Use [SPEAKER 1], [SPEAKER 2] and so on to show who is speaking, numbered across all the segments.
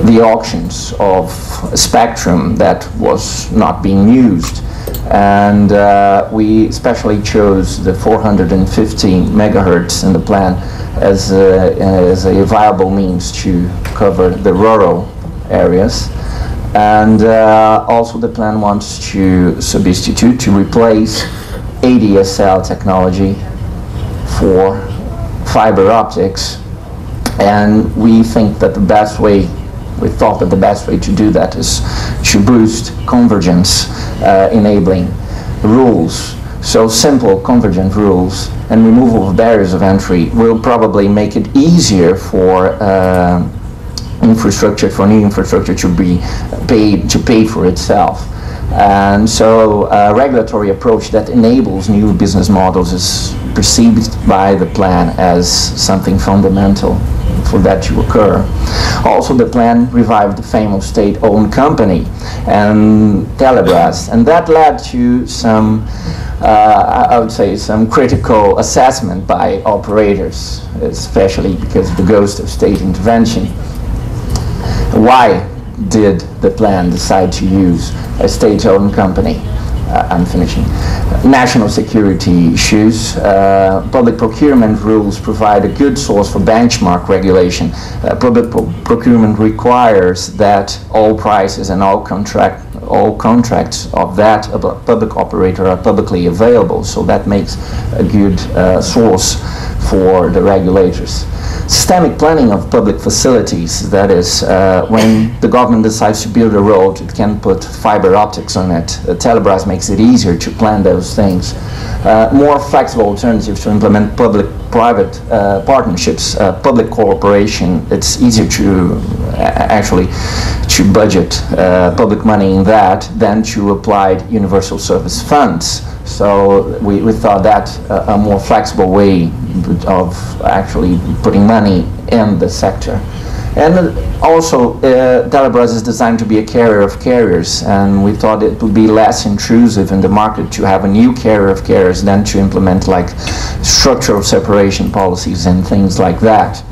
[SPEAKER 1] the auctions of spectrum that was not being used. And we especially chose the 450 megahertz in the plan as a viable means to cover the rural areas. And also the plan wants to substitute, to replace ADSL technology for fiber optics. And we think that the best way, we thought that the best way to do that is to boost convergence, enabling rules. So simple convergent rules and removal of barriers of entry will probably make it easier for infrastructure, for new infrastructure to be paid, to pay for itself. And so a regulatory approach that enables new business models is perceived by the plan as something fundamental for that to occur. Also, the plan revived the famous state-owned company and Telebras, and that led to some, I would say, some critical assessment by operators, especially because of the ghost of state intervention. Why did the plan decide to use a state-owned company? I'm finishing. National security issues. Public procurement rules provide a good source for benchmark regulation. Public procurement requires that all prices and all contracts of that public operator are publicly available, so that makes a good source for the regulators. Systemic planning of public facilities, that is, when the government decides to build a road, it can put fiber optics on it. Telebras makes it easier to plan those things. More flexible alternatives to implement public-private partnerships, public cooperation. It's easier to actually to budget public money in that than to apply universal service funds. So we thought that a more flexible way of actually putting money in the sector. And also, Telebras is designed to be a carrier of carriers, and we thought it would be less intrusive in the market to have a new carrier of carriers than to implement like structural separation policies and things like that.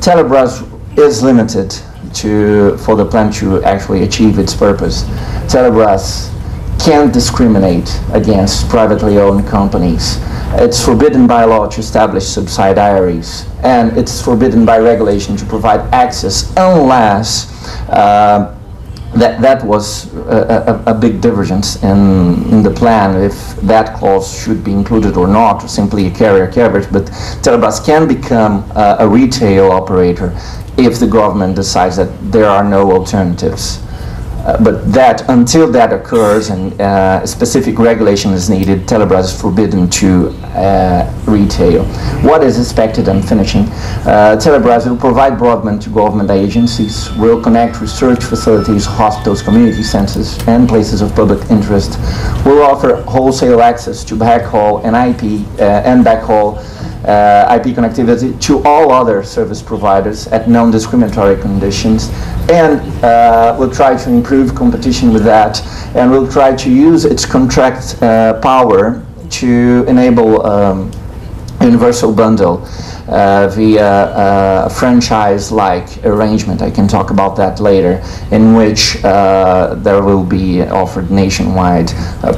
[SPEAKER 1] Telebras is limited for the plan to actually achieve its purpose. Telebras can't discriminate against privately owned companies. It's forbidden by law to establish subsidiaries, and it's forbidden by regulation to provide access unless that was a big divergence in the plan, if that clause should be included or not, or simply a carrier coverage. But Telebras can become a retail operator if the government decides that there are no alternatives. But that, until that occurs and specific regulation is needed, Telebras is forbidden to retail. What is expected, I'm finishing. Telebras will provide broadband to government agencies, will connect research facilities, hospitals, community centers, and places of public interest, will offer wholesale access to backhaul and IP and backhaul IP connectivity to all other service providers at non-discriminatory conditions, and will try to improve competition with that, and will try to use its contract power to enable universal bundle via a franchise-like arrangement. I can talk about that later, in which there will be offered nationwide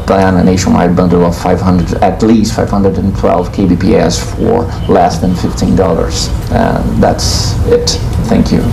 [SPEAKER 1] plan, a nationwide bundle of at least 512 kbps for less than $15. That's it. Thank you.